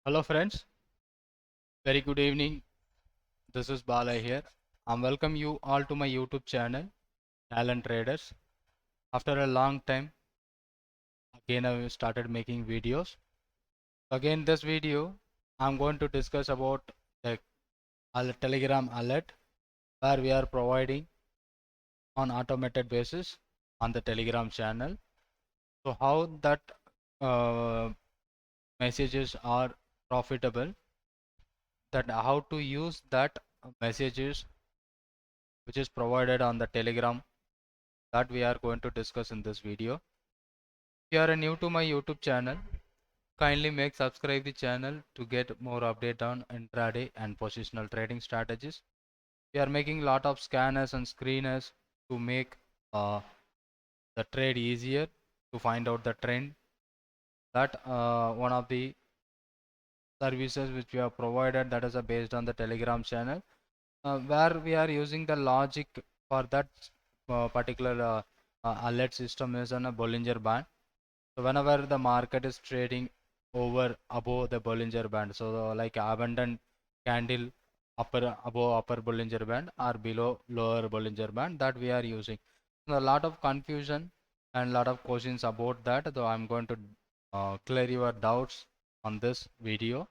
Hello friends, very good evening. This is Bala here. I welcome you all to my YouTube channel, Talent Traders. After a long time, again I started making videos. Again this video, I'm going to discuss about the Telegram alert where we are providing on automated basis on the Telegram channel. So how that uh, messages are profitable, that how to use that messages which is provided on the Telegram that we are going to discuss in this video. If you are new to my YouTube channel, kindly make subscribe the channel to get more update on intraday and positional trading strategies. We are making lot of scanners and screeners to make the trade easier to find out the trend. That one of the services which we have provided, that is based on the Telegram channel, where we are using the logic for that particular alert system is on a Bollinger Band. So whenever the market is trading over above the Bollinger Band, so like abundant candle above upper Bollinger Band or below lower Bollinger Band, that we are using. So a lot of confusion and a lot of questions about that, so I'm going to clear your doubts on this video.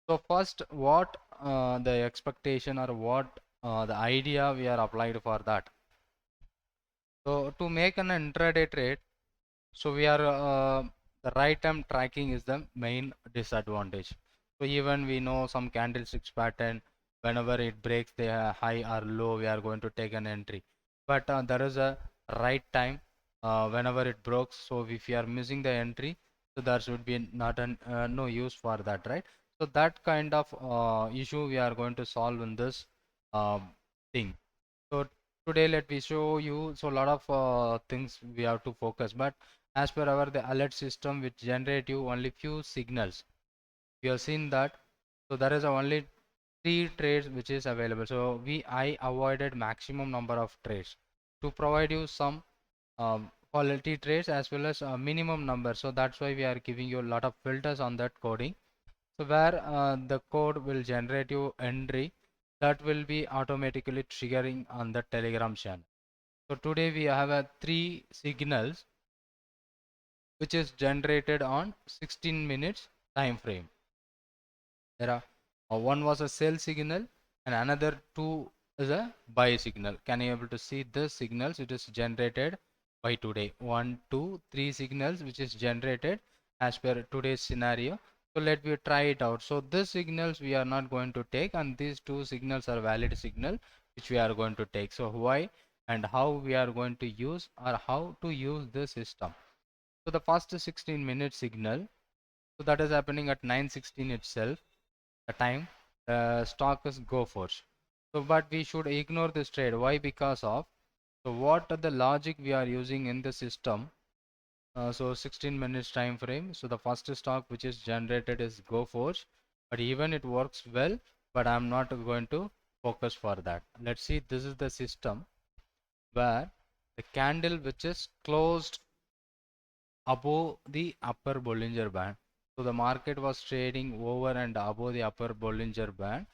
So first, what the expectation or what the idea we are applied for that. So to make an intraday trade, so we are the right time tracking is the main disadvantage. So even we know some candlesticks pattern, whenever it breaks the high or low, we are going to take an entry. But there is a right time whenever it breaks. So if you are missing the entry, so there should be not an no use for that, right? So that kind of issue we are going to solve in this uh, thing. So today let me show you, so a lot of things we have to focus, but as per our the alert system which generate you only few signals. We have seen that. So there is only 3 trades which is available. So I avoided maximum number of trades to provide you some quality trades as well as a minimum number. So that's why we are giving you a lot of filters on that coding. So where the code will generate you entry, that will be automatically triggering on the Telegram channel. So today we have 3 signals which is generated on 16 minutes time frame. There are one was a sell signal and another 2 is a buy signal. Can you able to see the signals? It is generated by today. 1, 2, 3 signals which is generated as per today's scenario. So let me try it out. So these signals we are not going to take, and these 2 signals are valid signal which we are going to take. So why and how we are going to use, or how to use the system. So the first 16-minute signal, so that is happening at 9:16 itself, the time stock is go first. So but we should ignore this trade. Why? Because of, so what are the logic we are using in the system. So 16 minutes time frame. So the first stock which is generated is GoForce, but even it works well, but I'm not going to focus for that. Let's see, this is the system where the candle which is closed above the upper Bollinger Band. So the market was trading over and above the upper Bollinger Band.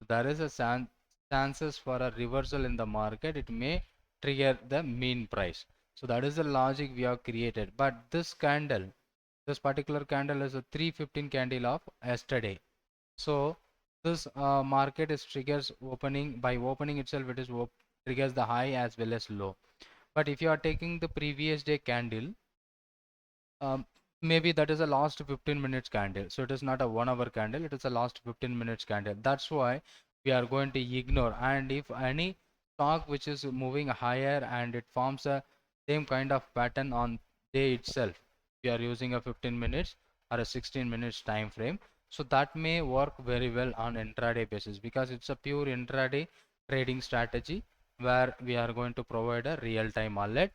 There is a chances for a reversal in the market. It may trigger the mean price. So that is the logic we have created. But this candle, this particular candle is a 315 candle of yesterday. So this market is triggers opening, by opening itself it is triggers the high as well as low. But if you are taking the previous day candle, um, maybe that is a last 15 minutes candle, so it is not a 1 hour candle, it is a last 15 minutes candle. That's why we are going to ignore. And if any stock which is moving higher and it forms a same kind of pattern on day itself, we are using a 15 minutes or a 16 minutes time frame, so that may work very well on intraday basis, because it's a pure intraday trading strategy where we are going to provide a real-time alert.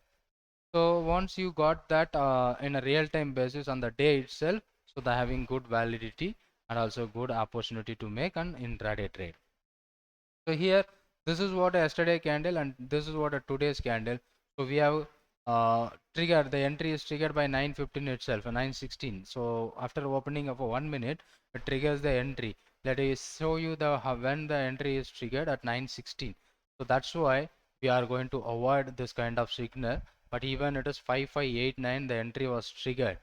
So once you got that in a real-time basis on the day itself, so they're having good validity and also good opportunity to make an intraday trade. So here, this is what a yesterday candle and this is what a today's candle. So we have trigger, the entry is triggered by 9:15 itself, 9:16. So after opening of 1 minute, it triggers the entry. Let me show you the when the entry is triggered at 9:16. So that's why we are going to avoid this kind of signal. But even it is 5589, the entry was triggered.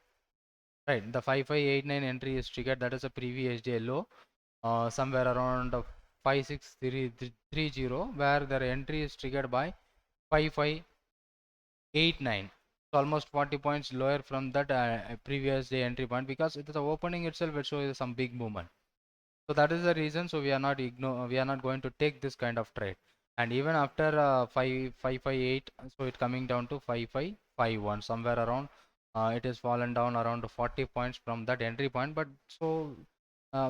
Right, the 5589 entry is triggered. That is a previous day low, somewhere around 56330, where the entry is triggered by 5589. So almost 40 points lower from that previous day entry point, because it is the opening itself will show you some big movement. So that is the reason. So we are not going to take this kind of trade. And even after 5558, so it coming down to 5551, somewhere around it is fallen down around 40 points from that entry point. But so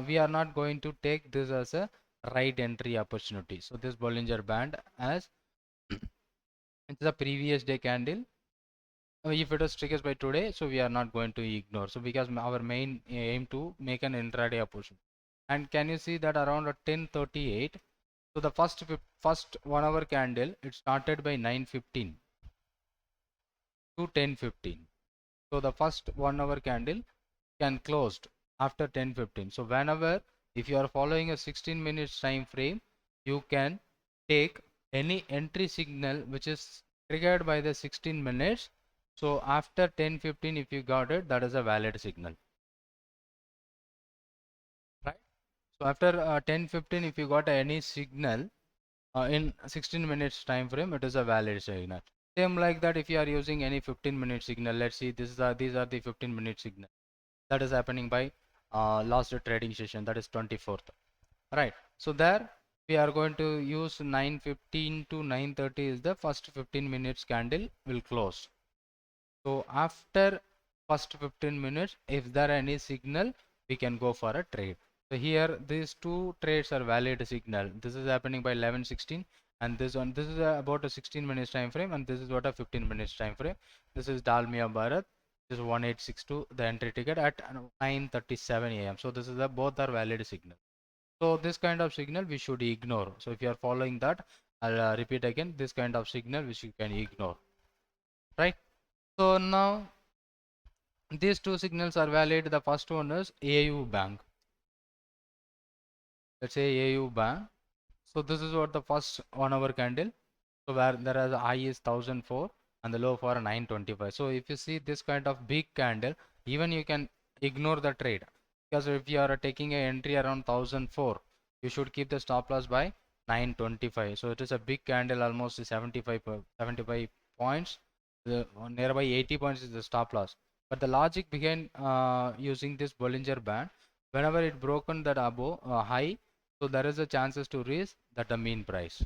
we are not going to take this as a right entry opportunity. So this Bollinger Band, as it's the previous day candle, if it is triggers by today, so we are not going to ignore. So because our main aim to make an intraday opportunity. And can you see that around 10:38, so the first 1 hour candle, it started by 9:15 to 10:15. So the first 1 hour candle can closed after 10:15. So whenever, if you are following a 16 minutes time frame, you can take any entry signal which is triggered by the 16 minutes. So after 10:15, if you got it, that is a valid signal, right? So after 10:15, if you got any signal in 16 minutes time frame, it is a valid signal. Same like that, if you are using any 15-minute signal, let's see, these are the 15-minute signal that is happening by last trading session, that is 24th, right? So there we are going to use 9:15 to 9:30 is the first 15 minutes candle will close. So after first 15 minutes, if there are any signal, we can go for a trade. So here these two trades are valid signal. This is happening by 11:16, and this is about a 16 minutes time frame, and this is what a 15 minutes time frame. This is Dalmia Bharat. This is 1862, the entry ticket at 9:37 a.m. So this is both are valid signal. So this kind of signal we should ignore. So if you are following that, I'll repeat again, this kind of signal which you can ignore, right? So now these two signals are valid. The first one is AU Bank. Let's say AU Bank. So this is what the first 1 hour candle. So where there is a high is 1004 and the low for 925. So if you see this kind of big candle, even you can ignore the trade, because if you are taking an entry around 1004, you should keep the stop loss by 925. So it is a big candle, almost 75 points. The nearby 80 points is the stop loss. But the logic behind using this Bollinger Band, whenever it broken that above high, so there is a chances to reach that the mean price.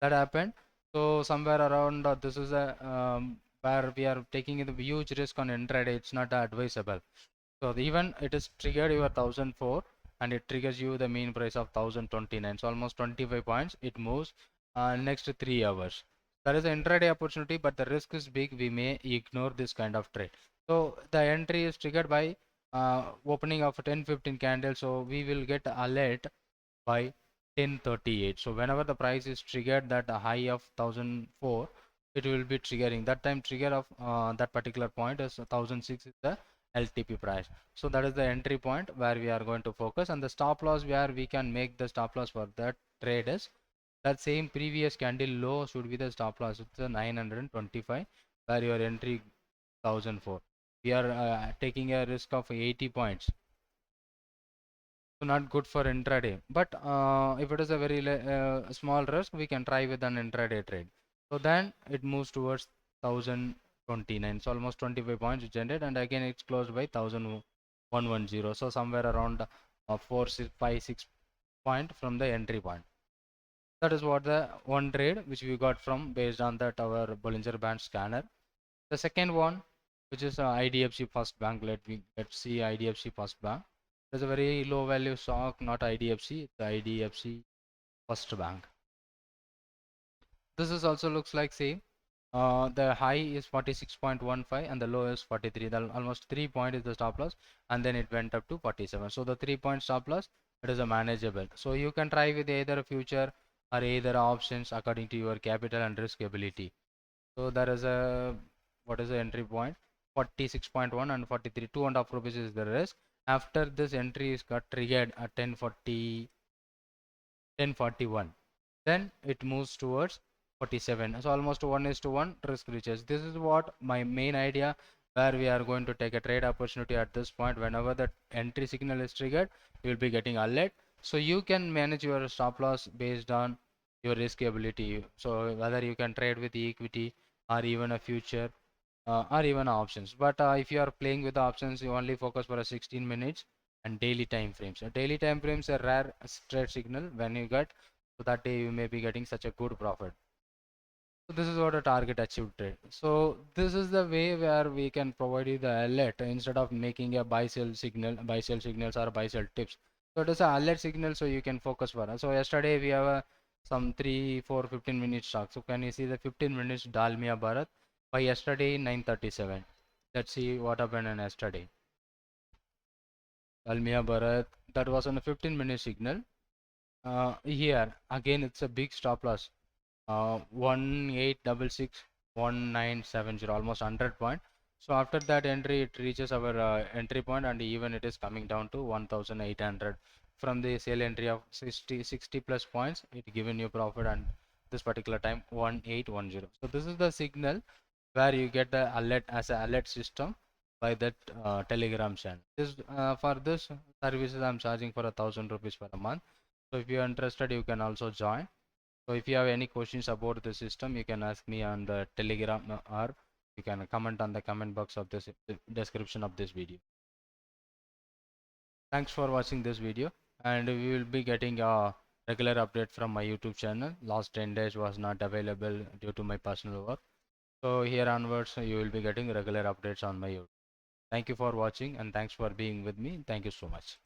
That happened. So somewhere around this is a where we are taking the huge risk on intraday. It's not advisable. So even it is triggered your 1004, and it triggers you the mean price of 1029. So almost 25 points. It moves next 3 hours. There is an intraday opportunity, but the risk is big. We may ignore this kind of trade. So the entry is triggered by opening of a 10-15 candle. So we will get alert by 10:38. So whenever the price is triggered that a high of 1004, it will be triggering. That time trigger of that particular point is 1006 is the LTP price. So that is the entry point where we are going to focus, and the stop loss where we can make the stop loss for that trade is that same previous candle low should be the stop loss. It's a 925 where your entry 1004. We are taking a risk of 80 points. So not good for intraday, but if it is a very small risk, we can try with an intraday trade. So then it moves towards 1029. So almost 25 points generated, and again it's closed by 1110. So somewhere around 4, 6, 5, 6 point from the entry point. That is what the one trade which we got from based on that our Bollinger Band scanner. The second one, which is IDFC First Bank. Let's see IDFC First Bank. There's a very low value stock, not IDFC, it's IDFC First Bank. This is also looks like same. The high is 46.15 and the low is 43. The almost 3 point is the stop loss, and then it went up to 47. So the 3 point stop loss, it is a manageable. So you can try with either a future or either options according to your capital and risk ability. So there is a, what is the entry point? 46.1 and 43, 2.5 rupees is the risk. After this entry is got triggered at 1040, 1041, then it moves towards 47. So almost 1:1 risk reaches. This is what my main idea, where we are going to take a trade opportunity at this point. Whenever the entry signal is triggered, you will be getting alert. So you can manage your stop loss based on your risk ability. So whether you can trade with equity or even a future or even options. But if you are playing with the options, you only focus for a 16 minutes and daily time frames. Daily time frames are rare trade signal when you get, so that day you may be getting such a good profit. So this is what a target achieved trade. So this is the way where we can provide you the alert instead of making a buy sell signal, buy sell signals or buy sell tips. So it is a alert signal, so you can focus for. So yesterday we have some 3, 4, 15 minute stock. So can you see the 15 minutes Dalmia Bharat by yesterday 9:37. Let's see what happened in yesterday. Dalmia Bharat, that was on a 15-minute signal. Here again it's a big stop loss. 1866 1970, almost 100 point. So after that entry it reaches our entry point, and even it is coming down to 1800 from the sale entry of 60 plus points. It given you profit, and this particular time 1810. So this is the signal where you get the alert as a alert system by that telegram channel. This for this services I'm charging for 1,000 rupees for a month. So if you are interested, you can also join. So if you have any questions about the system, you can ask me on the telegram, or you can comment on the comment box of this description of this video. Thanks for watching this video, and we will be getting a regular update from my YouTube channel. Last 10 days was not available due to my personal work. So here onwards, you will be getting regular updates on my YouTube. Thank you for watching, and thanks for being with me. Thank you so much.